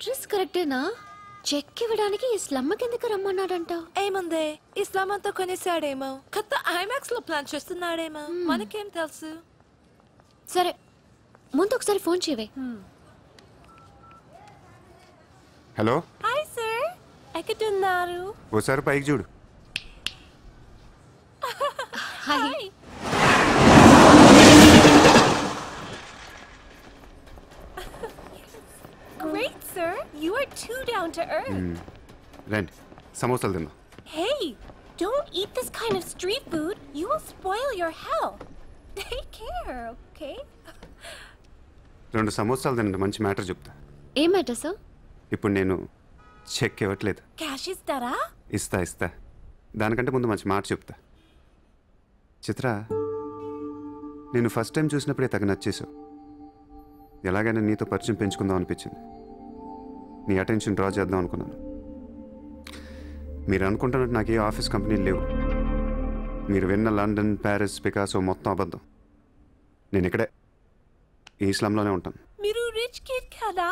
Address కరెక్టేనా? Check ఇవ్వడానికి ఈ స్లమ్ కిందకి రమ్మన్నాడంట. ఏముందే ఈ స్లమ్ అంతా కొనేసాడేమో, కొత్త ఐమాక్స్ లో ప్లాన్ చేస్తున్నాడేమో, మనకేం తెలుసు. సరే ముందు ఒకసారి ఫోన్ చేయవే. హలో హాయ్ సార్, ఎక్కడున్నారు? ఓసారి పైకి చూడు. Hi. Great sir, you are too down to earth. రండి సమోసాలు తిందాం. Hey, don't eat this kind of street food. You will spoil your health. Take care, okay? 2 సమోసాలు తినండి, మంచి మ్యాటర్ చెప్తా. ఏం మ్యాటర్ సార్? ఇప్పుడు నేను చెక్ ఇవ్వట్లేదు. క్యాష్ ఇస్తారా? ఇస్తా. దానికంటే ముందు మంచి మాట చెప్తా. చిత్ర, నేను ఫస్ట్ టైం చూసినప్పుడే తగ్గ నచ్చేసావు. ఎలాగైనా నీతో పరిచయం పెంచుకుందాం అనిపించింది. నీ అటెన్షన్ డ్రా చేద్దాం అనుకున్నాను. మీరు అనుకుంటున్నట్టు నాకు ఏ ఆఫీస్ కంపెనీలు లేవు. మీరు విన్న లండన్, ప్యారిస్, పికాసో మొత్తం అబద్ధం. నేను ఇక్కడే ఈ స్లమ్లోనే ఉంటాను. మీరు రిచ్ కిడ్ కదా?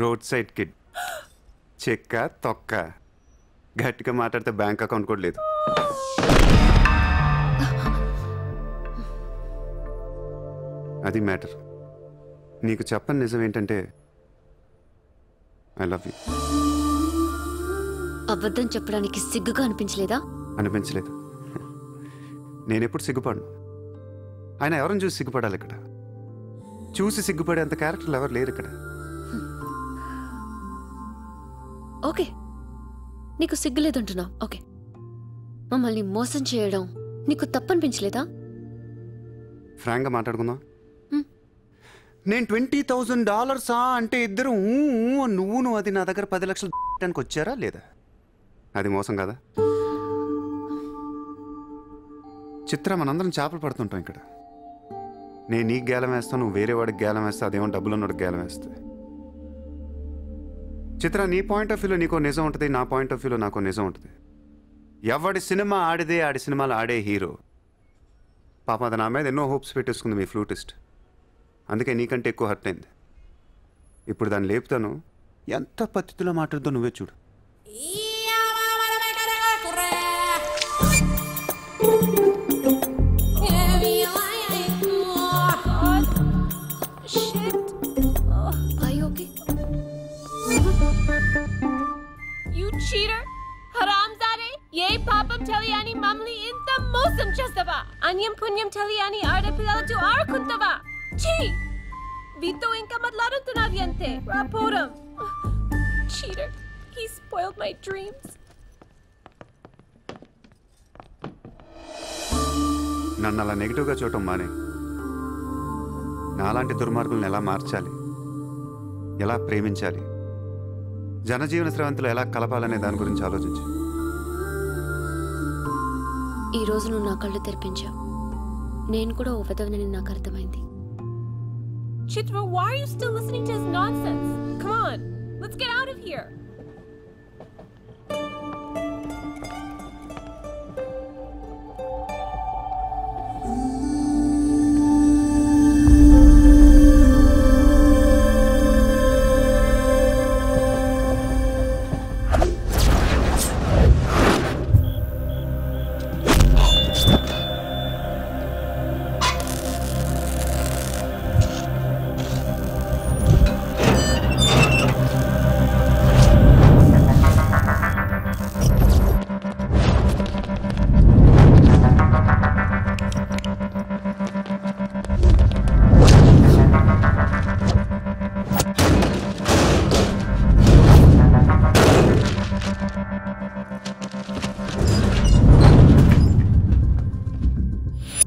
Road side kid. చెక్క తొక్క. గట్టిగా మాట్లాడితే బ్యాంక్ అకౌంట్ కూడా లేదు. అది మ్యాటర్. నీకు చెప్పని నిజం ఏంటంటే ఐ లవ్ యూ. అబద్ధం చెప్పడానికి సిగ్గుగా అనిపించలేదా? అనిపించలేదు. నేనెప్పుడు సిగ్గుపడను. ఆయన ఎవరిని చూసి సిగ్గుపడాలి? ఇక్కడ చూసి సిగ్గుపడేంత క్యారెక్టర్లు ఎవరు లేరు ఇక్కడ. ఓకే, నీకు సిగ్గులేదంటున్నావు. ఓకే, మమ్మల్ని మోసం చేయడం నీకు తప్పనిపించలేదా? ఫ్రాంక్గా మాట్లాడుకుందాం. నేను $20,000 అంటే ఇద్దరు నువ్వు అది నా దగ్గర 10 లక్షలు పెట్టడానికి వచ్చారా లేదా? అది మోసం కదా? చిత్ర, మనందరం చేపలు పడుతుంటాం ఇక్కడ. నేను నీకు గేలం వేస్తాను, నువ్వు వేరే వాడికి గేలం వేస్తా, అదేమో డబ్బులు ఉన్నవాడికి గేలం వేస్తుంది. చిత్ర, నీ పాయింట్ ఆఫ్ వ్యూలో నీకో నిజం ఉంటుంది, నా పాయింట్ ఆఫ్ వ్యూలో నాకో నిజం ఉంటుంది. ఎవడి సినిమా ఆడిదే ఆడి సినిమాలు ఆడే హీరో. పాప అది నా మీద ఎన్నో హోప్స్ పెట్టేసుకుంది మీ ఫ్లూటిస్ట్. అందుకే నీకంటే ఎక్కువ హర్ట్ అయింది. ఇప్పుడు దాన్ని లేపుతాను. ఎంత పద్ధతిలో మాట్లాడుతో నువ్వే చూడు. పాపం తెలియని మమ్మల్ని ఇంత మోసం చేస్తావా? అన్యం పుణ్యం తెలియని ఆడపిల్లలతో ఆడుకుంటావా? ఛీ, వీతో ఇంకా మాట్లాడుతున్నది అంతే. రాపోరం. Cheater, he spoiled my dreams. నన్ను అలా నెగిటివ్గా చూడటం మానే. నాలాంటి దుర్మార్గులను ఎలా మార్చాలి, ఎలా ప్రేమించాలి, జనజీవన స్రవంతిలో ఎలా కలపాలనే దాని గురించి ఆలోచించు. ఈ రోజు నువ్వు నా కళ్ళు తెరిపించావు. నేను కూడా ఓ విధవనని నాకు అర్థమైంది. Chitra, why are you still listening to his nonsense? Come on, let's get out of here.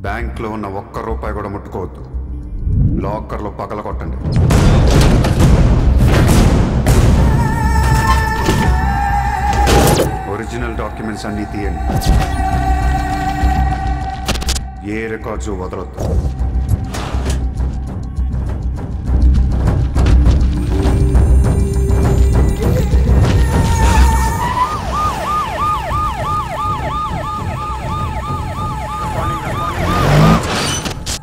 బ్యాంక్లో ఉన్న ₹1 కూడా ముట్టుకోవద్దు. లాకర్లో పగల కొట్టండి. ఒరిజినల్ డాక్యుమెంట్స్ అన్నీ తీయండి. ఏ రికార్డ్స్ వదలొద్దు.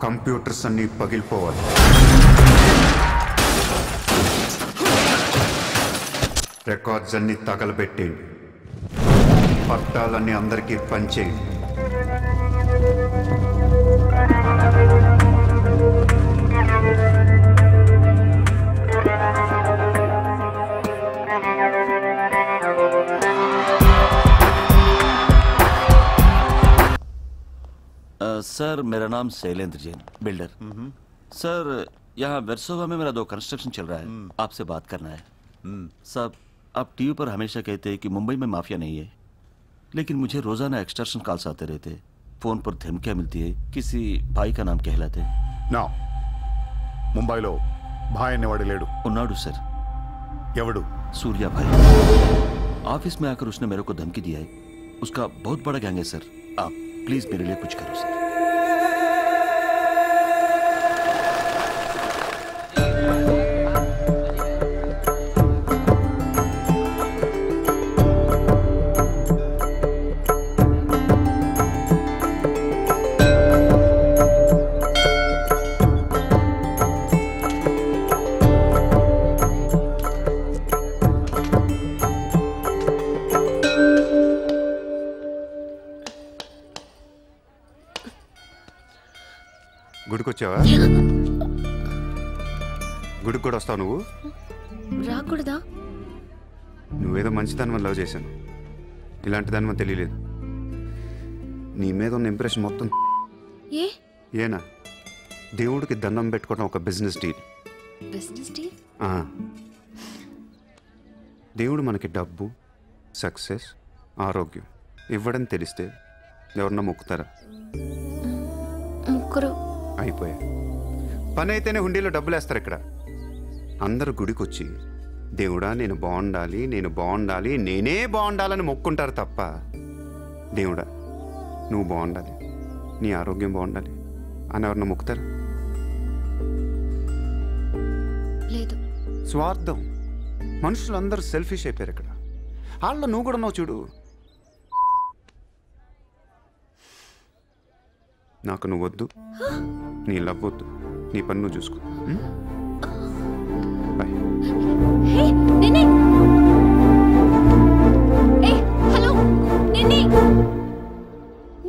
కంప్యూటర్స్ అన్నీ పగిలిపోవాలి. రికార్డ్స్ అన్ని తగలబెట్టేయండి, పట్టాలన్నీ అందరికీ పంచేయండి. सर मेरा नाम शैलेंद्र जैन, बिल्डर. सर यहाँ वेरसोवा में मेरा 2 कंस्ट्रक्शन चल रहा है, आपसे बात करना है. साहब आप टीवी पर हमेशा कहते हैं कि मुंबई में माफिया नहीं है, लेकिन मुझे रोजाना एक्सटॉर्शन कॉल्स आते रहते, फोन पर धमकियां मिलती है, किसी भाई का नाम कहलाते. నా ముంబైలో భాయ్ అనేవాడు లేడు. उन्नाडु सर. ఎవడు? सूर्या भाई. ऑफिस में आकर उसने मेरे को धमकी दिया है. उसका बहुत बड़ा गैंग है सर. आप प्लीज मेरे लिए कुछ करो सर. గుడికొచ్చావా? గుడికి కూడా వస్తావు నువ్వు? రాకూడదా? నువ్వేదో మంచిదాని లవ్ చేశాను, ఇలాంటి దాని తెలియలేదు. నీ మీద ఉన్న ఇంప్రెషన్ మొత్తం ఏనా? దేవుడికి దండం పెట్టుకోవడం ఒక బిజినెస్ డీల్. Business deal? దేవుడు మనకి డబ్బు, సక్సెస్, ఆరోగ్యం ఇవ్వడం తెలిస్తే ఎవరన్నా మొక్కుతారా? ముగ్గురు అయిపోయా. పని అయితేనే హుండీలో డబ్బులు వేస్తారు. ఇక్కడ అందరూ గుడికి వచ్చి దేవుడా నేను బాగుండాలి, నేను బాగుండాలి, నేనే బాగుండాలని మొక్కుంటారు తప్ప దేవుడా నువ్వు బాగుండాలి, నీ ఆరోగ్యం బాగుండాలి అని ఎవరన్నా మొక్కుతారు? లేదు. స్వార్థం. మనుషులందరూ సెల్ఫిష్ అయిపోయారు ఇక్కడ. వాళ్ళ నువ్వు కూడా ఉన్నావు చూడు. నాకు నువ్వు వద్దు, నీ లవ్ వద్దు, నీ పని నువ్వు చూసుకో. బాయ్. హలో,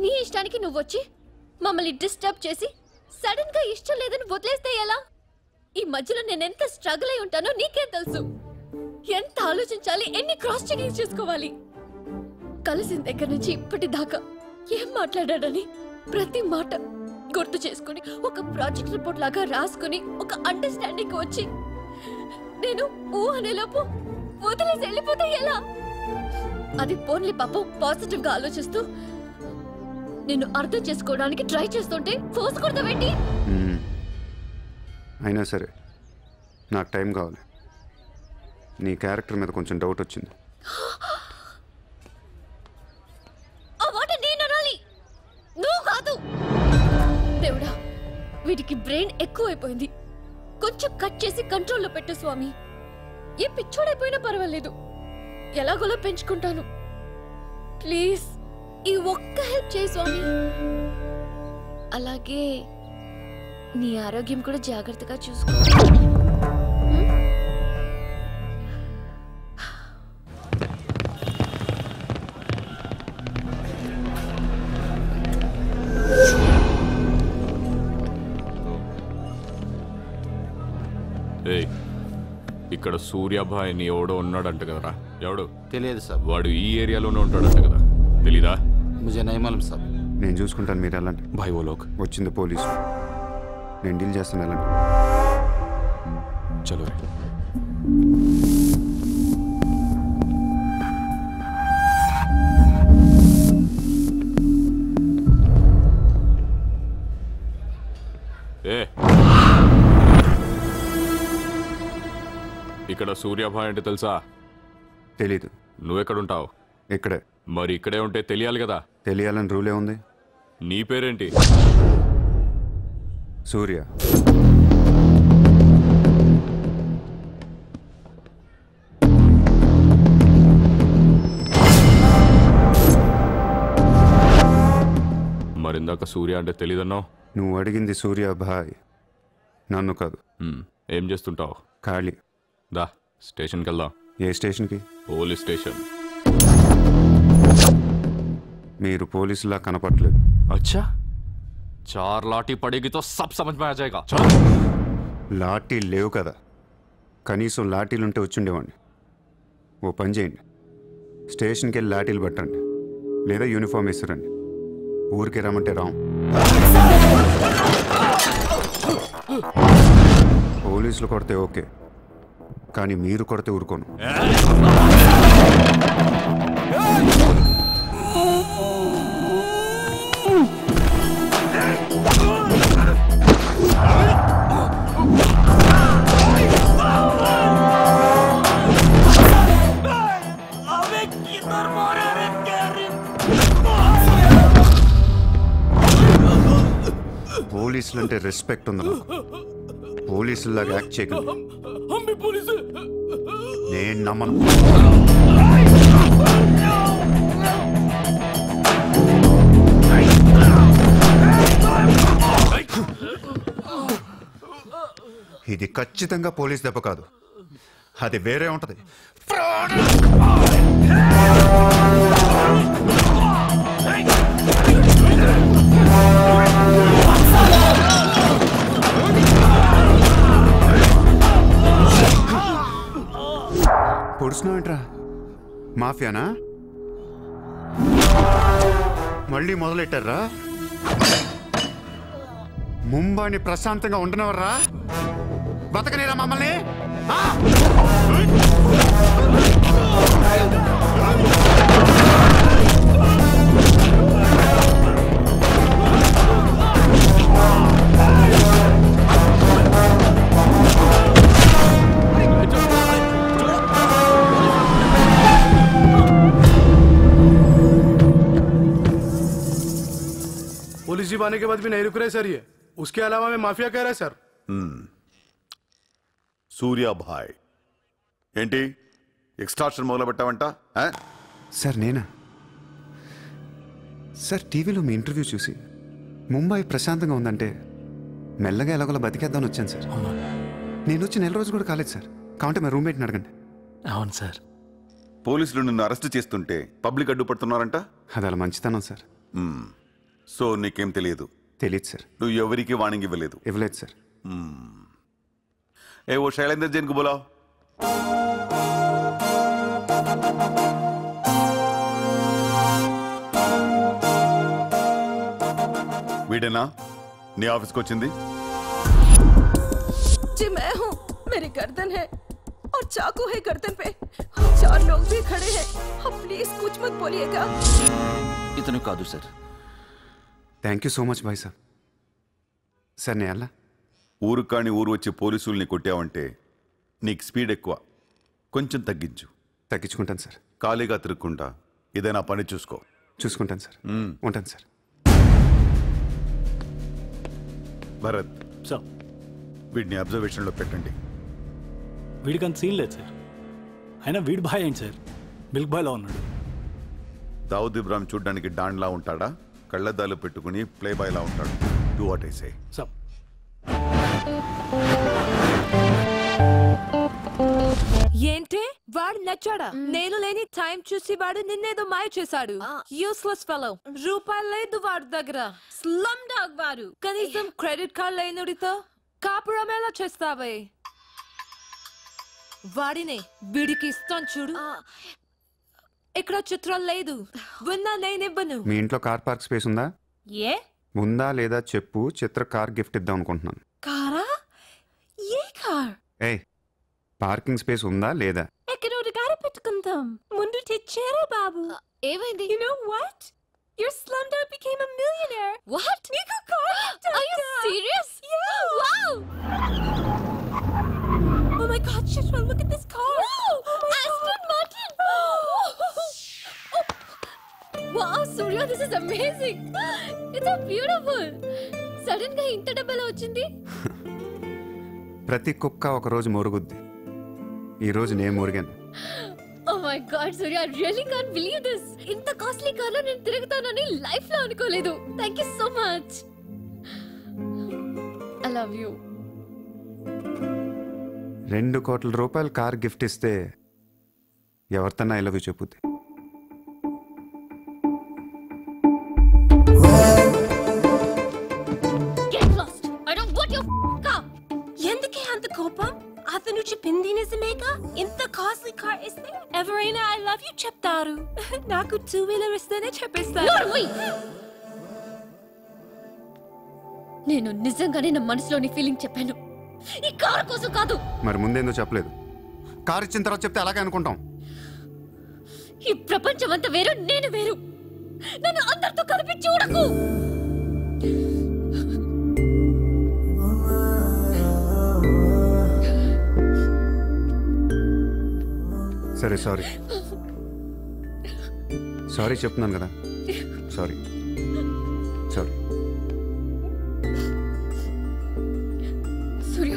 నీ ఇష్టానికి నువ్వు వచ్చి మమ్మల్ని డిస్టర్బ్ చేసి సడన్ గా ఇష్టం లేదని వదిలేస్తే ఎలా? ఈ మధ్యలో నేను ఎంత స్ట్రగుల్ అయి ఉంటానో నీకే తెలుసు. ఎంత ఆలోచించాలి, ఎన్ని క్రాస్ చెకింగ్ చేసుకోవాలి. కలిసిన దగ్గర నుంచి ఇప్పటిదాకా ఏం మాట్లాడాడని ప్రతి మాట గుర్తు చేసుకుని ఒక ప్రాజెక్ట్ రిపోర్ట్ లాగా రాసుకుని ఒక అండర్స్టాండింగ్ వచ్చి నేను అనేలోపు వదిలేసి వెళ్ళిపోతే ఎలా? అది పోన్లీ పాపం పాజిటివ్ గా ఆలోచిస్తూ నిన్ను అర్థం చేసుకోవడానికి ట్రై చేస్తుంటే ఫోర్స్ కొడతావేంటి? అయినా సరే నాకు టైం కావాలి. నీ క్యారెక్టర్ మీద కొంచెం డౌట్ వచ్చింది. ఆ మాట నేను అనాలి, నువ్వు కాదు. దేవుడా, వీటికి బ్రెయిన్ ఎక్కువైపోయింది. కొంచెం కట్ చేసి కంట్రోల్లో పెట్టు స్వామి. ఏ పిచ్చోడైపోయినా పర్వాలేదు, ఎలాగోలా పెంచుకుంటాను. ప్లీజ్ ఈ ఒక్క హెల్ప్ చేయి స్వామి. అలాగే నీ ఆరోగ్యం కూడా జాగ్రత్తగా చూసుకో. ఇక్కడ సూర్యాభాయ్ అని ఎవడో ఉన్నాడంట కదరా? ఎవడు? తెలియదు సార్. వాడు ఈ ఏరియాలోనే ఉంటాడంట కదా? తెలీదా? ముझे नहीं मालूम సార్. నేను చూసుకుంటాను, మీరు వెళ్ళండి. భాయ్ ఓ లోక్ వచ్చింది పోలీసు, నేను డీల్ చేస్తాను, వెళ్ళండి. చలో రే. ఇక్కడ సూర్యాభాయ్ అంటే తెలుసా? తెలీదు. నువ్వెక్కడుంటావు? ఇక్కడే. మరి ఇక్కడే ఉంటే తెలియాలి కదా? తెలియాలని రూలే ఉంది. నీ పేరేంటి? సూర్య. మరిందాక సూర్య అంటే తెలీదన్నావు. నువ్వు అడిగింది సూర్యాభాయ్, నన్ను కాదు. ఏం చేస్తుంటావు? ఖాళీ. దా స్టేషన్కి వెళ్దాం. ఏ స్టేషన్కి? Police station. మీరు పోలీసులా కనపట్లేదు. अच्छा 4 लाठी पड़ेगी तो सब समझ में आ जाएगा. లాఠీ లేవు కదా, కనీసం లాఠీలుంటే వచ్చుండేవాడిని. ఓ పని చేయండి, స్టేషన్కి వెళ్ళి లాఠీలు పట్టండి, లేదా యూనిఫామ్ వేసిరండి. ఊరికి రమ్మంటే రాం. పోలీసులు కొడితే ఓకే, కానీ మీరు కొడితే ఊరుకోను. పోలీసులు అంటే రెస్పెక్ట్ ఉంది నాకు. పోలీసులాగా యాక్ట్ చేయగలను. నేను నమ్మను. ఇది ఖచ్చితంగా పోలీస్ దెబ్బ కాదు, అది వేరే ఉంటది. పొడుస్తున్నావేంట్రా? మాఫియానా? మళ్ళీ మొదలెట్టారా? ముంబైని ప్రశాంతంగా ఉండనవర్రా? బతకనేరా మమ్మల్ని? पुलिस जीप आने के बाद भी नहीं रुक रहे सर ये. उसके अलावा मैं माफिया कह रहा है सर. సూర్యాభాయ్ ఏంటి ఎక్స్ట్రాక్షన్ మొదలు పెట్టావంట? సార్ నేనా? సార్ టీవీలో మీ ఇంటర్వ్యూ చూసి ముంబై ప్రశాంతంగా ఉందంటే మెల్లగా ఎలాగోలా బతికేద్దామని వచ్చాను సార్. నేను వచ్చి 4 రోజులు కూడా కాలేదు సార్. కావంటే మా రూమ్మేట్ని అడగండి. అవును సార్. పోలీసులు నిన్ను అరెస్ట్ చేస్తుంటే పబ్లిక్ అడ్డుపడుతున్నారంట. అది అలా మంచితనం సార్. సో నీకేం తెలియదు? తెలియదు సార్. నువ్వు ఎవరికి వార్నింగ్ ఇవ్వలేదు? ఇవ్వలేదు సార్. ఏ ఓ శైలేందర్ జైన్ కు బోలావ్. వీడేనా నీ ఆఫీస్కి వచ్చింది? जी मैं हूँ. मेरी गर्दन है और चाकू है गर्दन पे. 4 लोग भी खड़े हैं. आप प्लीज कुछ मत बोलिएगा. ఇతను కాదు sir. Thank you so much bye sir. Sir నేను అలా ఊరు కాని ఊరు వచ్చి పోలీసుల్ని కొట్టావంటే నీకు స్పీడ్ ఎక్కువ. కొంచెం తగ్గించు. తగ్గించుకుంటాను సార్. ఖాళీగా తిరుక్కుంటా ఏదైనా పని చూసుకో. చూసుకుంటాను సార్. ఉంటాను సార్. భరత్ సార్ వీడిని అబ్జర్వేషన్లో పెట్టండి. వీడికి అంత సీన్ లేదు సార్. అయినా వీడి బాయ్ ఏంటి సార్, మిల్క్ బాయ్లా ఉన్నాడు. దావుద్ ఇబ్రాహిం చూడ్డానికి డాన్లా ఉంటాడా? కళ్ళద్దాలు పెట్టుకుని ప్లే బాయ్లా ఉంటాడు. Do what I say. Sir ఏంటి వాడు నచ్చాడా? నేను లేని టైం చూసి వాడు నిన్నేదో మాయ చేశాడు. Useless fellow. రూపాయలు లేదు వాడి దగ్గర. స్లమ్ డాగ్ వాడు. కనీసం క్రెడిట్ కార్డ్ లేనుడితో కాపురం ఎలా చేస్తావే? వాడినే వీడికి ఇస్తాను చూడు. ఇక్కడ చిత్రం లేదు. విన్నా నేనివ్వను. మీ ఇంట్లో కార్ పార్క్ స్పేస్ ఉందా? ఏ ఉందా లేదా చెప్పు, చిత్ర కార్ గిఫ్ట్ ఇద్దాం అనుకుంటున్నాను. కారా? ఏ కార్? ఏ పార్కింగ్ స్పేస్ ఉందా లేదా? ఎక్కడ గారి పెట్టుకుందాం. ముందు తెచ్చారా బాబు? ఏమైంది? You know what? Your slumdog became a millionaire. What? నీకు car gift. Are you serious? Yeah. Wow! Oh my God, Chitra, look at this car. Wow! Oh Aston Martin! Wow, Surya, this is amazing. It's so beautiful. Sudden గా ఇంత డబ్బులు వచ్చింది. ప్రతి కుక్క ఒక రోజు మొరుగుద్ది. ఈ రోజు నేను మొరిగాను. Oh my God, Surya, I really can't believe this. ఇంత కాస్ట్లీ కార్లో నేను తిరుగుతానని లైఫ్ లో అనుకోలేదు. Thank you so much. I love you. 2 కోట్ల రూపాయలు కార్ గిఫ్ట్ ఇస్తే ఎవరితన్నా ఐ లవ్ యూ చెప్పుద్ది. ఎందుకే అంత కోపం? అతను చెప్పింది నిజమేగా? ఇంత కాస్ట్లీ కార్ ఇస్తే ఎవరైనా ఐ లవ్ యూ చెప్తారు. నాకు 2-wheeler ఇస్తేనే చెప్పేస్తారు. నేను నిజంగానే నా మనసులోని ఫీలింగ్ చెప్పాను, ఈ కార్ కోసం కాదు. మరి ముందేందో చెప్పలేదు? కార్ ఇచ్చిన తర్వాత చెప్తే అలాగే అనుకుంటాం. ఈ ప్రపంచం అంతా వేరు, నేను వేరు. నన్ను అందరితో కలిపి చూడకు. సరే సారీ సారీ చెప్తున్నాను కదా. Sorry sorry. సూర్య,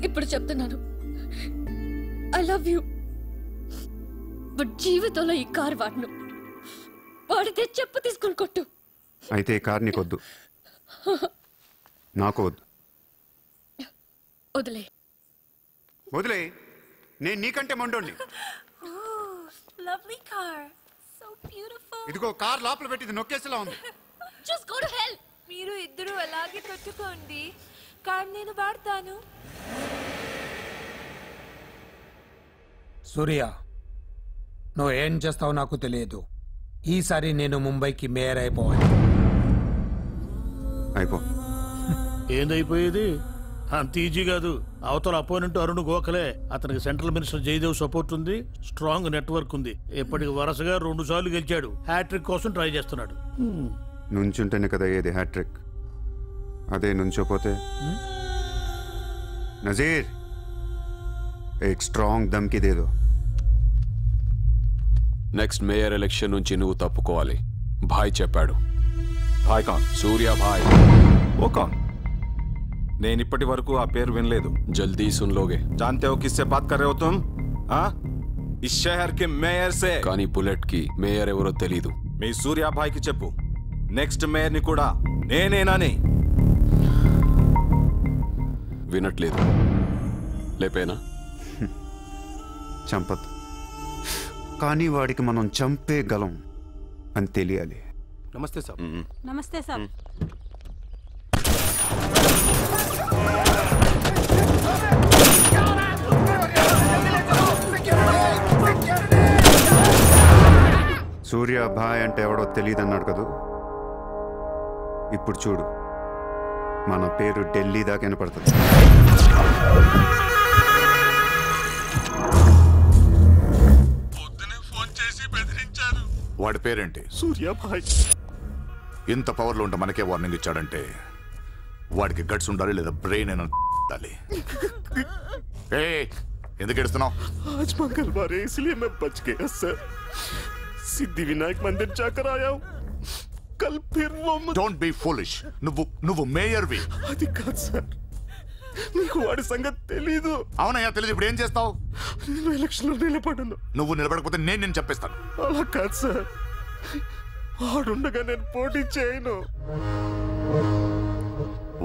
ఇప్పుడు చెప్తున్నాను, ఐ లవ్ యూ. బట్ జీవితంలో ఈ కార్ వాడను. వాడితే చెప్పు తీసుకుని కొట్టు. అయితే ఈ కార్ నీకొద్దు, నాకు వద్దు. వదిలే. వదిలే, నేను నీకంటే మండోండి. Lovely car, so beautiful. ఇదిగో కార్ లోపల పెట్టింది నొక్కేసేలా ఉంది. Just go to hell. మీరు ఇద్దరు అలాగే కొట్టుకోండి, కార్ నేను వాడతాను. సూర్య, నువ్వు ఏం చేస్తావు నాకు తెలియదు. ఈసారి నేను ముంబైకి మేయర్ అయిపోవాలి. అయిపో. ఏందైపోయేది? అంత ఈజీ కాదు. అవతల అపోనెంట్ అరుణ్ గోఖలే. అతనికి సెంట్రల్ మినిస్టర్ జయదేవ్ సపోర్ట్ ఉంది, స్ట్రాంగ్ నెట్వర్క్ ఉంది. ఇప్పటికి వరుసగా 2 సార్లు గెలిచాడు. హ్యాట్రిక్ కోసం ట్రై చేస్తున్నాడు. నుంచుంటేనే కదా ఏది హ్యాట్రిక్. అదే నుంచోపోతే నజీర్ ఏక్ స్ట్రాంగ్ దమ్కి దేదో. నెక్స్ట్ మేయర్ ఎలక్షన్ నుంచి నువ్వు తప్పుకోవాలి. భాయ్ చెప్పాడు. భాయ్ కాన్? సూర్య భాయ్. ఓ కాన్? నేను ఇప్పటి వరకు ఆ పేరు వినలేదు. జల్దీ సున్ లోగే. जानते हो किससे बात कर रहे हो तुम? हाँ, इस शहर के మేయర్ से. కానీ బుల్లెట్ కి మేయర్ ఎవరో తెలీదు. మీ సూర్య భాయ్కి చెప్పు, నెక్స్ట్ మేయర్ ని కూడా నేనేనని. వినట్లేదు. లేపేనా? చంపద్దు, కానీ వాడికి మనం చంపేయగలం అని తెలియాలి. नमस्ते साहब. నమస్తే సార్. సూర్య భాయ్ అంటే ఎవడో తెలియదు అన్నాడు కదూ. ఇప్పుడు చూడు, మన పేరు ఢిల్లీ దాకా వినపడుతుంది. వాడి పేరేంటి? సూర్య భాయ్. ఇంత పవర్లో ఉంటే మనకే వార్నింగ్ ఇచ్చాడంటే వాడికి గట్స్ ఉండాలి, లేదా బ్రెయిన్ అయినా ఉండాలి. ఎందుకు ఏడుస్తున్నావు? आज मंगलवार है इसलिए मैं बच गया सर. सिद्धिविनायक मंदिर जाकर आया हूँ. कल फिर वो డోంట్ బీ ఫూలిష్. నువ్వు మేయర్వి. అది కాదు సార్, మీకు వాడి సంగతి తెలీదు. అవునయ్యా తెలీదు. ఇప్పుడు ఏం చేస్తావు? నేను ఎలక్షన్ లో నిలబడను. నువ్వు నిలబడకపోతే నేను చెప్పేస్తాను. అలా కాదు సార్, వాడుండగా నేను పోటీ చేయను.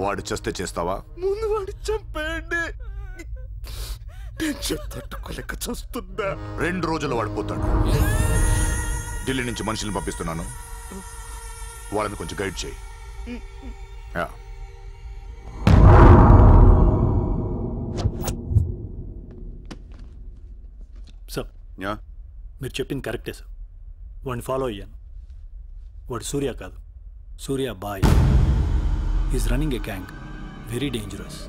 వాడు చేస్తే చేస్తావా? ముందు వాడి చంపేయండి. టెన్షన్ తట్టుకోలేక చేస్తున్నా. 2 రోజుల్లో వాడు పోతాడు. ఢిల్లీ నుంచి మనుషుల్ని పంపిస్తున్నాను, వాళ్ళని కొంచెం గైడ్ చేయి. సార్, మీరు చెప్పింది కరెక్టే సార్. వాడిని ఫాలో అయ్యాను. వాడు సూర్య కాదు, సూర్య బాయ్. Is running a gang, very dangerous.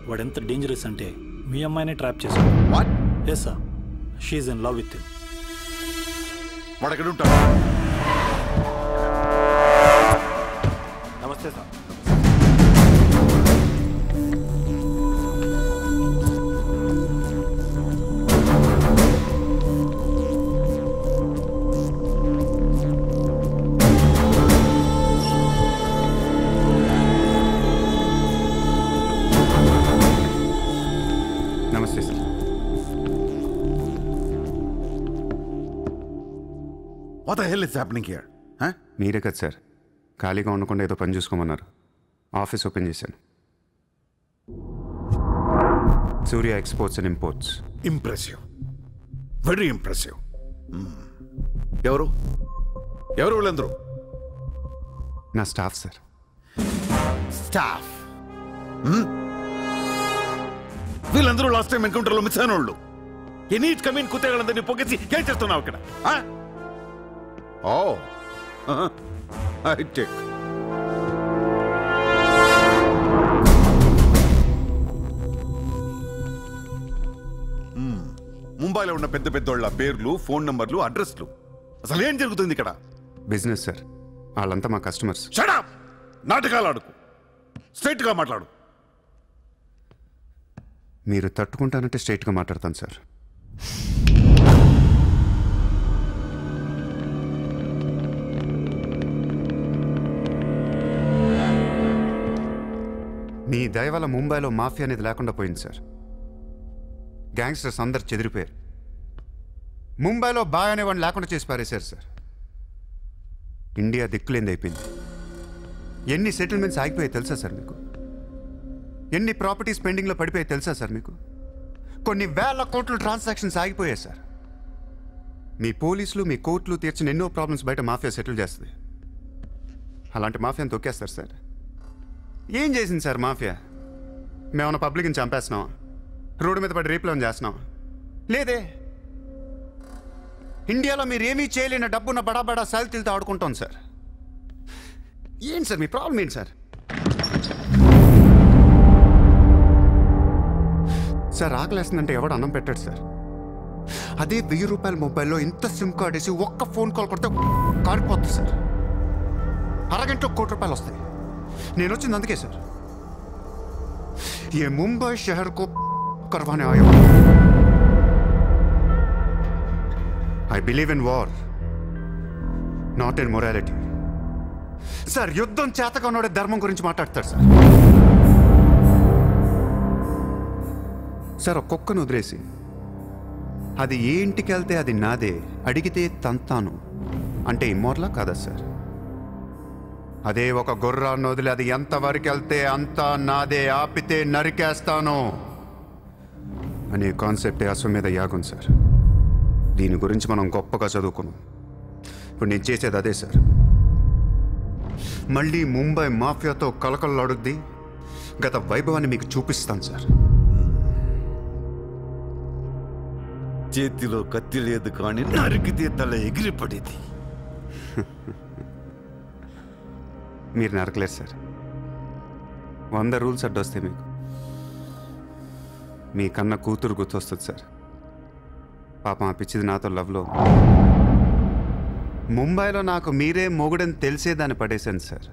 వాడు ఎంత డేంజరస్ అంటే మీ అమ్మాయినే ట్రాప్ చేశాడు. Yes sir, she's in love with him. వాడు ఎక్కడ ఉంటాడు? నమస్తే సార్. నమస్తే sir. What the hell is happening here? మీరే కదా సార్ ఖాళీగా ఉండకుండా ఏదో పని చూసుకోమన్నారు. ఆఫీస్ ఓపెన్ చేశాను. Surya exports and imports. Impressive, very impressive. ఎవరు ఎవరు వీళ్ళందరూ? నా స్టాఫ్ సార్. స్టాఫ్? వీళ్ళందరూ లాస్ట్ టైం ఎన్కౌంటర్లో మిస్ అయిన వాళ్ళు. ఎనీ కమీన్ కుత్తేగాళ్ళందరినీ పొగేసి ఏం చేస్తున్నావు ఇక్కడ? ఓ ఐ టేక్. ముంబైలో ఉన్న పెద్ద పెద్దోళ్ళ పేర్లు, ఫోన్ నంబర్లు, అడ్రస్లు. అసలు ఏం జరుగుతుంది ఇక్కడ? Business sir. వాళ్ళంతా మా కస్టమర్స్. Shut up! నాటకాలు ఆడుకు, స్ట్రైట్ గా మాట్లాడు. మీరు తట్టుకుంటానంటే స్ట్రైట్గా మాట్లాడతాను సార్. మీ దయ వల్ల ముంబైలో మాఫియా అనేది లేకుండా పోయింది సార్. గ్యాంగ్స్టర్స్ అందరు చెదిరిపోయారు. ముంబైలో బాయ్ అనేవాడిని లేకుండా చేసి పారేశారు సార్. ఇండియా దిక్కులేంది అయిపోయింది. ఎన్ని సెటిల్మెంట్స్ ఆగిపోయాయి తెలుసా సార్ మీకు? ఎన్ని ప్రాపర్టీస్ పెండింగ్లో పడిపోయాయి తెలుసా సార్ మీకు? కొన్ని వేల కోట్ల ట్రాన్సాక్షన్స్ ఆగిపోయాయి సార్. మీ పోలీసులు, మీ కోర్టులు తీర్చిన ఎన్నో ప్రాబ్లమ్స్ బయట మాఫియా సెటిల్ చేస్తుంది. అలాంటి మాఫియాని తొక్కేస్తారు సార్. ఏం చేసింది సార్ మాఫియా? మేమన్నా పబ్లిక్ని చంపేస్తున్నాం, రోడ్డు మీద పడి రేపులను చేస్తున్నాం? లేదే. ఇండియాలో మీరు ఏమీ చేయలేని డబ్బున్న బడా బడా సాల్తీలతో ఆడుకుంటాం సార్. ఏంటి సార్ మీ ప్రాబ్లం ఏంటి సార్? సార్ ఆకలేస్తుందంటే ఎవడు అన్నం పెట్టాడు సార్. అదే 1000 రూపాయల మొబైల్లో ఇంత సిమ్ కార్డ్ వేసి ఒక్క ఫోన్ కాల్ కొడితే కారిపోతుంది సార్. అరగంటలో 1 కోటి రూపాయలు వస్తాయి. నేను వచ్చింది అందుకే సార్. ये मुंबई शहर को करवाने आया हूं. I believe in war, not in morality. Sir యుద్ధం చేతగా ఉన్నోడే ధర్మం గురించి మాట్లాడతారు సార్. సార్ ఒక్కొక్కను వదిలేసి అది ఏ ఇంటికి వెళ్తే అది నాదే, అడిగితే తంతాను అంటే ఇమ్మోర్లా కాదా సార్? అదే ఒక గుర్రాన్ని వదిలి అది ఎంతవరకు వెళ్తే అంతా నాదే, ఆపితే నరికేస్తాను అనే కాన్సెప్టే అశ్వమేధ యాగం సార్. దీని గురించి మనం గొప్పగా చదువుకున్నాం. ఇప్పుడు నేను చేసేది అదే సార్. మళ్ళీ ముంబై మాఫియాతో కలకలలాడుద్ది. గత వైభవాన్ని మీకు చూపిస్తాను సార్. చేతిలో కత్తి లేదు కానీ నరికితే తల ఎగిరిపడేది. మీరు నరకలేరు సార్. 100 రూల్స్ అడ్డొస్తాయి మీకు. మీ కన్న కూతురు గుర్తొస్తుంది సార్. పాపం ఆ పిచ్చిది నాతో లవ్లో. ముంబైలో నాకు మీరే మొగుడని తెలిసేదాన్ని పడేశాను సార్.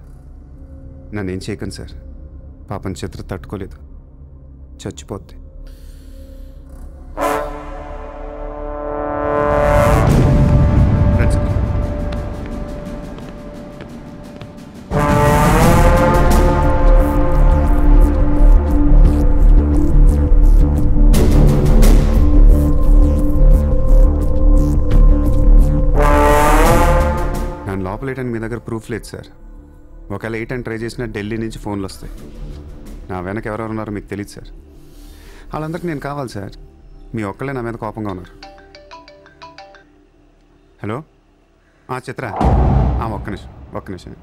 నన్ను ఏం చేయకండి సార్. పాపం చిత్ర తట్టుకోలేదు, చచ్చిపోద్ది. మీ దగ్గర ప్రూఫ్ లేదు సార్. ఒకవేళ 8 అని ట్రై చేసినా ఢిల్లీ నుంచి ఫోన్లు వస్తాయి. నా వెనక ఎవరెవరు ఉన్నారో మీకు తెలియదు సార్. వాళ్ళందరికీ నేను కావాలి సార్. మీ ఒక్కళ్ళే నా మీద కోపంగా ఉన్నారు. హలో చిత్ర, ఒక్క నిమిషం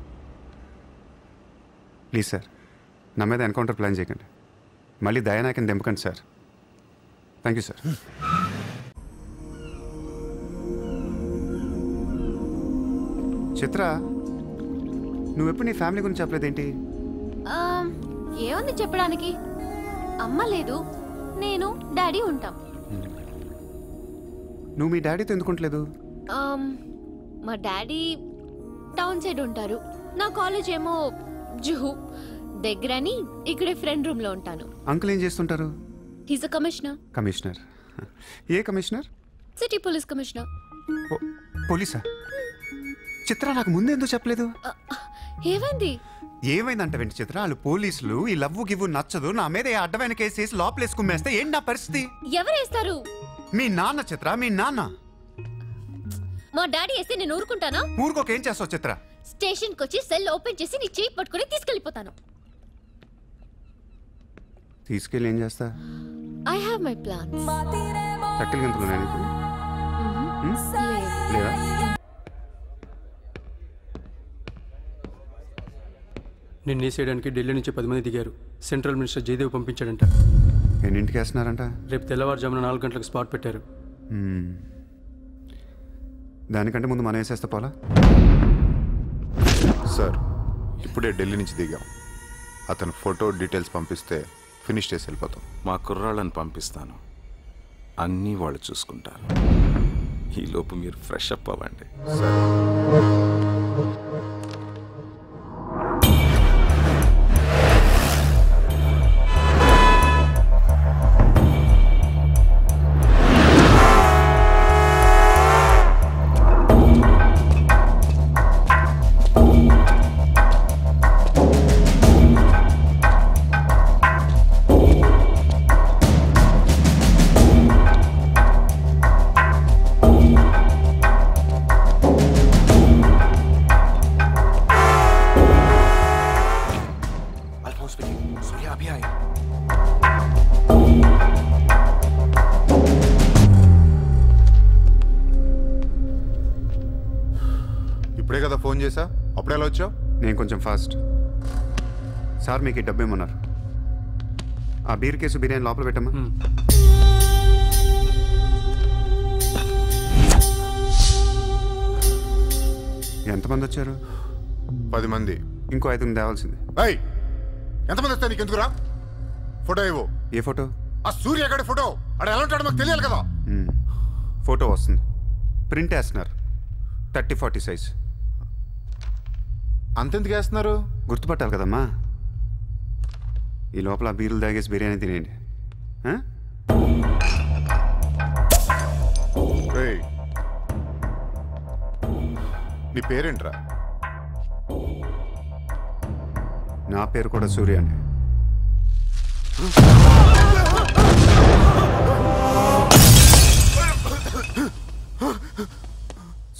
ప్లీజ్ సార్. నా మీద ఎన్కౌంటర్ ప్లాన్ చేయకండి. మళ్ళీ దయానాయకని దింపకండి sir. Thank you sir. Chitra, నువ్వెప్పుడు నీ ఫ్యామిలీ గురించి చెప్పలేదేంటి? ఏముంది చెప్పడానికి? అమ్మ లేదు, నేను డాడీ ఉంటాం. నువ్వు మీ డాడీతో ఎందుకుంటలేదు? మా డాడీ టౌన్ సైడ్ ఉంటారు. నా కాలేజ్ ఏమో జుహు దగ్గరని ఇక్కడే ఫ్రెండ్ రూమ్ లో ఉంటాను. అంకుల్ ఏం చేస్తుంటారు? He's a commissioner. కమిషనర్? ఏ కమిషనర్? City police commissioner. పోలీసా? చిత్ర, నాకు ముందు ఎందుకు చెప్పలేదు? ఏమైంది? ఏమైందంట వెంట చిత్ర, వాళ్ళు పోలీసులు ఈ లవ్వు గివ్వు నచ్చదు, నా మీద అడ్డమైన కేసు వేసి లోపలేసుకుమ్మేస్తే ఏంటి నా పరిస్థితి? ఎవరేస్తారు? మీ నాన్న చిత్ర, మీ నాన్న. మా డాడీ వేస్తే నేను ఊరుకుంటానా? ఊరుకోక ఏం చేస్తావు చిత్ర? స్టేషన్ కి వచ్చి సెల్ ఓపెన్ చేసి నీ చేయి పట్టుకుని తీసుకెళ్లిపోతాను. తీసుకెళ్ళి ఏం చేస్తా? I have my plans. చక్కలు గంతులు నేను లేదు. లేదా? నిన్ను వేసేయడానికి ఢిల్లీ నుంచి 10 మంది దిగారు. సెంట్రల్ మినిస్టర్ జయదేవ్ పంపించాడంట. ఎన్నింటికి వేస్తున్నారంట? రేపు తెల్లవారుజామున 4 గంటలకు స్పాట్ పెట్టారు. దానికంటే ముందు మనం వేసేస్తే పోలా? సార్ ఇప్పుడే ఢిల్లీ నుంచి దిగాం. అతను ఫోటో డీటెయిల్స్ పంపిస్తే ఫినిష్ చేసి వెళ్ళిపోతాం. మా కుర్రాళ్ళని పంపిస్తాను, అన్నీ వాళ్ళు చూసుకుంటారు. ఈలోపు మీరు ఫ్రెష్ అప్ అవ్వండి. ఇప్పుడే కదా ఫోన్ చేసా, అప్పుడే ఎలా వచ్చావు? నేను కొంచెం ఫాస్ట్. సార్ మీకు ఈ డబ్బు ఏమన్నారు? ఆ బీర్ కేసు బిర్యానీ లోపల పెట్టమ్మా. ఎంతమంది వచ్చారు? 10 మంది. ఇంకో 5 తేవాల్సింది. ఎంతమంది వస్తాయి నీకు ఎందుకురా? ఫోటో ఇవ్వు. ఏ ఫోటో? ఆ సూర్యగాడి ఫోటో. అక్కడ ఎలా ఉంటాడో మాకు తెలియాలి కదా. ఫోటో వస్తుంది, ప్రింట్ వేస్తున్నారు, 30-40 సైజ్. అంతెందుకు వేస్తున్నారు? గుర్తుపట్టాలి కదమ్మా. ఈ లోపల బీరులు తాగేసి బిర్యానీ తినేయండి. నీ పేరేంట్రా? నా పేరు కూడా సూర్య అండి.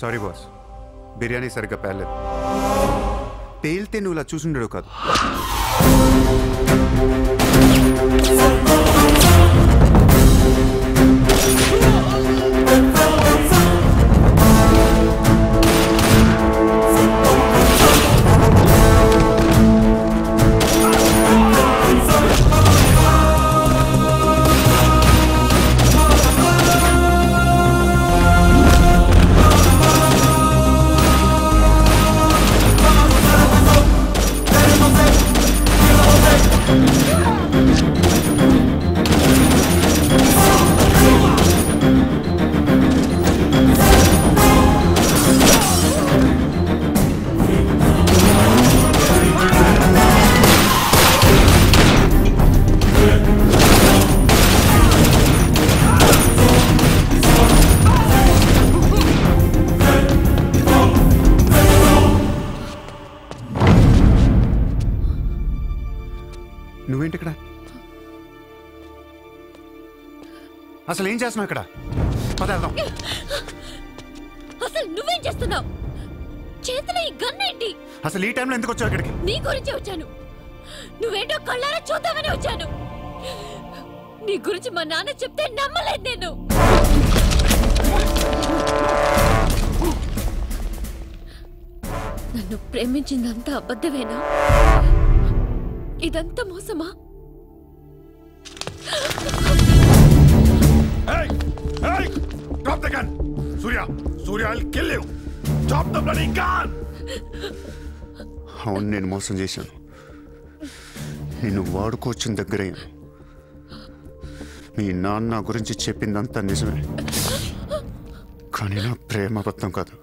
సారీ బాస్, బిర్యానీ సరిగ్గా పేర్లేదు. పేలితే నువ్వు ఇలా చూసుండడు కాదు. నువ్వేంటి ఇక్కడ? అసలు ఏం చేస్తున్నావు ఇక్కడ? పదార్థం. అసలు నువ్వేం చేస్తున్నావు? చేతిలో ఈ గన్ ఏంటి? అసలు ఈ టైంలో ఎందుకు వచ్చావు ఇక్కడికి? నీ గురించి వచ్చాను. నువ్వేంటో కళ్ళారా చూద్దామని వచ్చాను. నీ గురించి మా నాన్న చెప్తే నమ్మలేదు నేను. నన్ను ప్రేమించిందంతా అబద్ధమేనా? ఇదంతా మోసమా? Drop the gun! Surya! Surya, I'll kill you! Drop the bloody gun! అవును, నేను మోసం చేశాను. నిన్ను వాడుకోవచ్చిన దగ్గరయ్యాను. మీ నాన్న గురించి చెప్పిందంతా నిజమే, కానీ నా ప్రేమ అబద్ధం కాదు.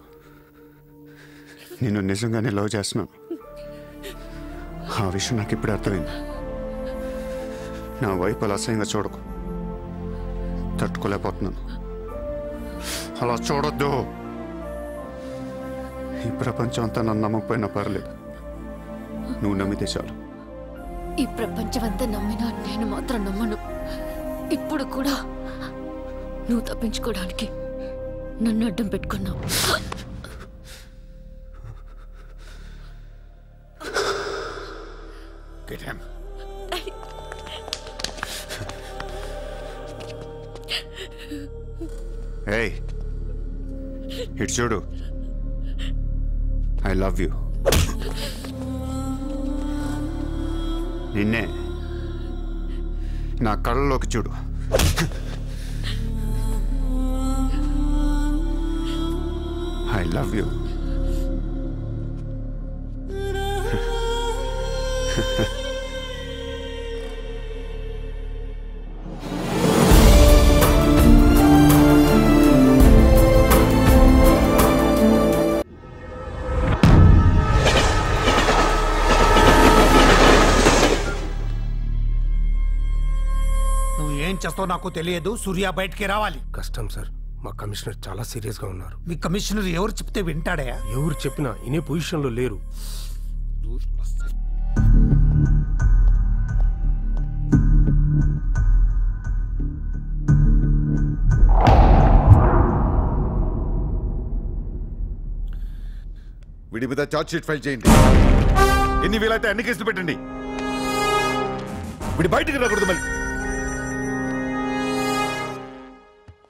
నిన్ను నిజంగానే లవ్ చేస్తున్నాను. ఆ విషయం నాకు ఇప్పుడే అర్థమైంది. నా వైపు అలా అసహ్యంగా చూడకు. తట్టుకోలేకపోతున్నాను. అలా చూడొద్దు. ఈ ప్రపంచం అంతా నన్ను నమ్మకపోయినా పర్లేదు, నువ్వు నమ్మితే చాలు. ఈ ప్రపంచం అంతా నమ్మినా నేను మాత్రం నమ్మను. ఇప్పుడు కూడా నువ్వు తప్పించుకోవడానికి నన్ను అడ్డం పెట్టుకున్నావు. Get him. Hey, ఇటు చూడు, ఐ లవ్ యూ. నిన్నే నా కళ్ళలోకి చూడు. I love you. ఏం చేస్తావు నాకు తెలియదు. సూర్య బయటికి రావాలి. కష్టం సార్, మా కమిషనర్ చాలా సీరియస్ గా ఉన్నారు. మీ కమిషనర్ ఎవరు చెప్తే వింటాడా? ఎవరు చెప్పినా ఇనే పొజిషన్ లో లేరు. వీడి మీద చార్జ్ షీట్ ఫైల్ చేయండి. ఎన్ని వీలైతే అన్ని కేసులు పెట్టండి. వీడి బయటికి రాకూడదు మళ్ళీ.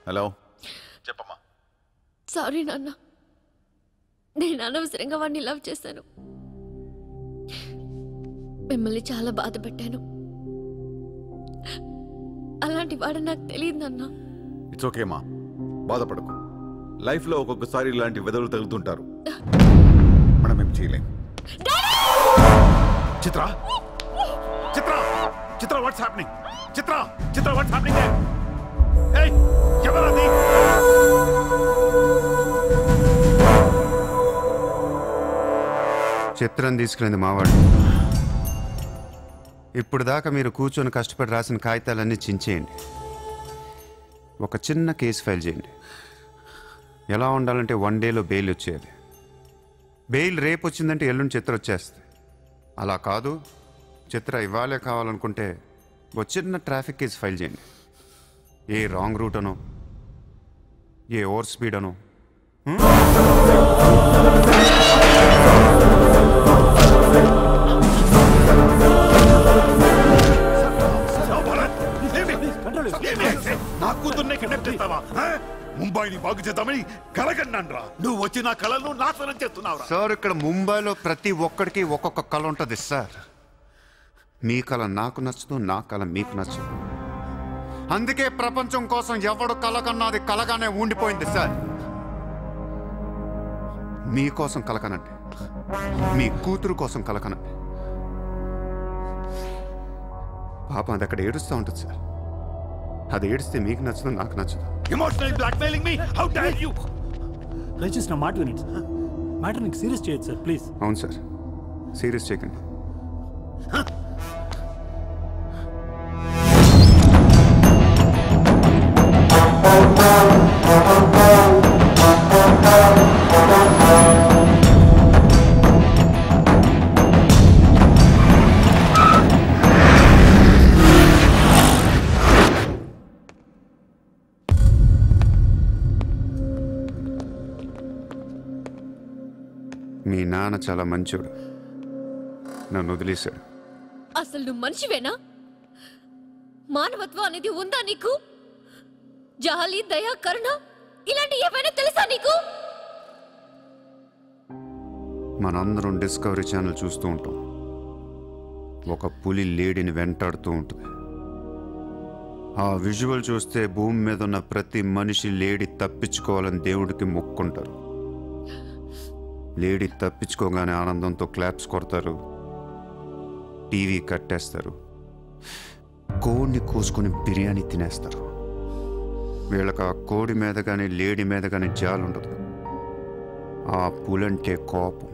హలో, చెప్పమ్మా. సారీ నాన్న, నేను అనవసరంగా వాడిని లవ్ చేశాను. మిమ్మల్ని చాలా బాధ పెట్టాను. అలాంటి వాడు నాకు తెలియదు నాన్న. ఇట్స్ ఓకే అమ్మా, బాధపడకు. లైఫ్ లో ఒక్కొక్కసారి ఇలాంటి వెదవులు తగులుతుంటారు. మనం ఏం చేయలేం. చిత్ర చిత్ర చిత్ర వాట్స్ హ్యాపెనింగ్? చిత్ర చిత్ర వాట్స్ హ్యాపెనింగ్? ఏయ్, ఎవరది? చిత్రం తీసుకెళ్ళింది మావాడు. ఇప్పుడు దాకా మీరు కూర్చొని కష్టపడి రాసిన కాగితాలన్నీ చించేయండి. ఒక చిన్న కేసు ఫైల్ చేయండి. ఎలా ఉండాలంటే 1 డేలో బెయిల్ వచ్చేయాలి. బెయిల్ రేపు వచ్చిందంటే ఎల్లుండి చిత్ర వచ్చేస్తుంది. అలా కాదు, చిత్ర ఇవ్వాలే కావాలనుకుంటే ఒక చిన్న ట్రాఫిక్ కేసు ఫైల్ చేయండి. ఏ రాంగ్ రూట్ అనో, ఏ ఓవర్ స్పీడ్ అనో. నా కూతుర్నే కిడ్నాప్ చేస్తావా? ముంబైని బాగు చేద్దామని కలగన్నాన్రా. నువ్వు వచ్చి నా కళను నాశనం చేస్తున్నావు. సార్, ఇక్కడ ముంబైలో ప్రతి ఒక్కడికి ఒక్కొక్క కళ ఉంటుంది సార్. మీ కళ నాకు నచ్చదు, నా కళ మీకు నచ్చదు. అందుకే ప్రపంచం కోసం ఎవడు కళ కన్నది కలగానే ఉండిపోయింది సార్. మీకోసం కలకనండి, మీ కూతురు కోసం కలకనండి. పాపం అది అక్కడ ఏడుస్తూ ఉంటుంది సార్. అది ఏడిస్తే మీకు నచ్చదు, నాకు నచ్చదు. Emotional blackmailing me, how dare you? దయచేసి నా మాట వినండి సార్. మ్యాటర్ నీకు సీరియస్ చేయొచ్చు సార్, ప్లీజ్. అవును సార్, సీరియస్ చేయకండి. మీ నాన్న చాలా మంచోడు, నన్ను వదిలేశాడు. అసలు నువ్వు మనిషివేనా? మానవత్వం అనేది ఉందా నీకు? జాలి, దయ, కరుణ ఇలాంటి ఏమైనా తెలుసా నీకు? మనందరం డిస్కవరీ ఛానల్ చూస్తూ ఉంటాం. ఒక పులి లేడిని వెంటాడుతూ ఉంటుంది. ఆ విజువల్ చూస్తే భూమి మీద ఉన్న ప్రతి మనిషి లేడి తప్పించుకోవాలని దేవుడికి మొక్కుంటారు. లేడీ తప్పించుకోగానే ఆనందంతో క్లాప్స్ కొడతారు, టీవీ కట్టేస్తారు, కోడిని కోసుకొని బిర్యానీ తినేస్తారు. వీళ్ళకి ఆ కోడి మీద కానీ లేడీ మీద కానీ జాలి ఉండదు. ఆ పులంటే కోపం.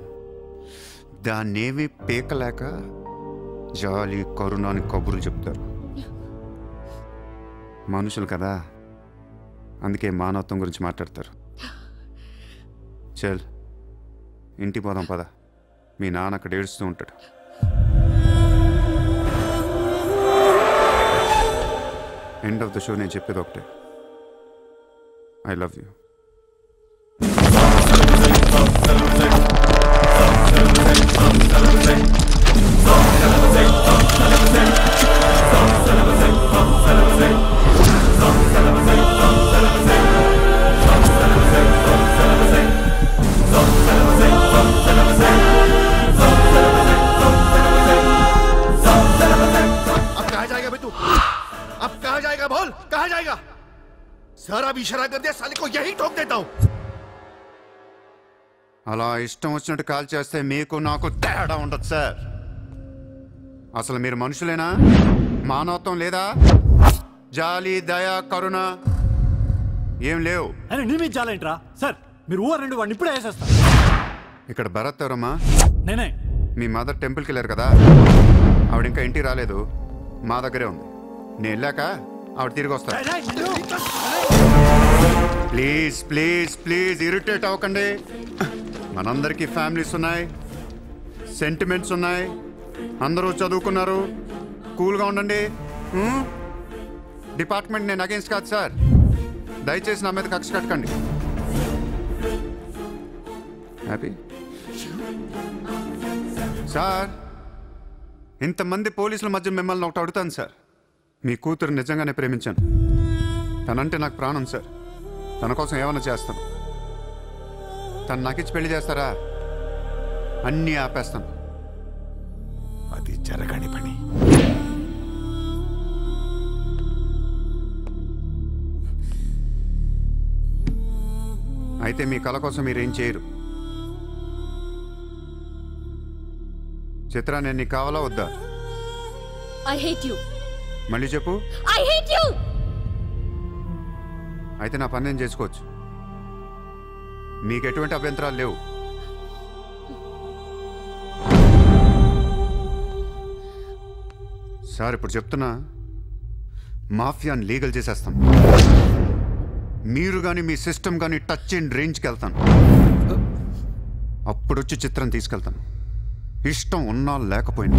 దాన్నేమీ పీకలేక జాలి, కరుణ అని కబుర్లు చెప్తారు. మనుషులు కదా, అందుకే మానవత్వం గురించి మాట్లాడతారు. చల్, ఇంటికి పోదాం పద. మీ నాన్న అక్కడ ఏడుస్తూ ఉంటాడు. ఎండ్ ఆఫ్ ద షో నేను చెప్పేది ఒకటే, ఐ లవ్ యూ. सारा भी इशारा कर दिया, साले को यही ठोक देता हूं। అలా ఇష్టం వచ్చినట్టు కాల్ చేస్తే మీకు నాకు తేడా ఉండదు సార్. అసలు మీరు మనుషులేనా? మానవత్వం లేదా? జాలి, దయ, కరుణ ఏం లేవు. అని నీ మీద జాలేంట్రా సార్? మీరు ఊరు రెండు వాడిని ఇప్పుడే వేసేస్తా. ఇక్కడ భరత్ ఎవరమ్మా? నేనే. మీ మదర్ టెంపుల్కి వెళ్ళారు కదా, ఆవిడ ఇంకా ఇంటికి రాలేదు, మా దగ్గరే ఉంది. నేను వెళ్ళాక ఆవిడ తిరిగి వస్తా. ప్లీజ్ ప్లీజ్ ప్లీజ్ ఇరిటేట్ అవ్వకండి. మనందరికీ ఫ్యామిలీస్ ఉన్నాయి, సెంటిమెంట్స్ ఉన్నాయి, అందరూ చదువుకున్నారు. కూల్గా ఉండండి. డిపార్ట్మెంట్ నేను అగేన్స్ట్ కాదు సార్. దయచేసి నా మీద కక్ష కట్టకండి. Happy sir. ఇంతమంది పోలీసుల మధ్య మిమ్మల్ని ఒకటి అడుగుతాను సార్. మీ కూతురు నిజంగానే ప్రేమించాను. తనంటే నాకు ప్రాణం సార్. తన కోసం ఏమైనా చేస్తాను. తను నాకిచ్చి పెళ్లి చేస్తారా? అన్నీ ఆపేస్తాను. అది జరగని పని. అయితే మీ కళ కోసం మీరేం చేయరు. చిత్ర, నేను నీకు కావాలా వద్దా? I hate you. మళ్ళీ చెప్పు. I hate you. అయితే నా పని నేను చేసుకోవచ్చు. మీకు ఎటువంటి అభ్యంతరాలు లేవు. సార్ ఇప్పుడు చెప్తున్నా, మాఫియాని లీగల్ చేసేస్తాం. మీరు కానీ మీ సిస్టమ్ కానీ టచ్ అండ్ రేంజ్కి వెళ్తాను. అప్పుడొచ్చి చిత్రం తీసుకెళ్తాను. ఇష్టం ఉన్నా లేకపోయినా.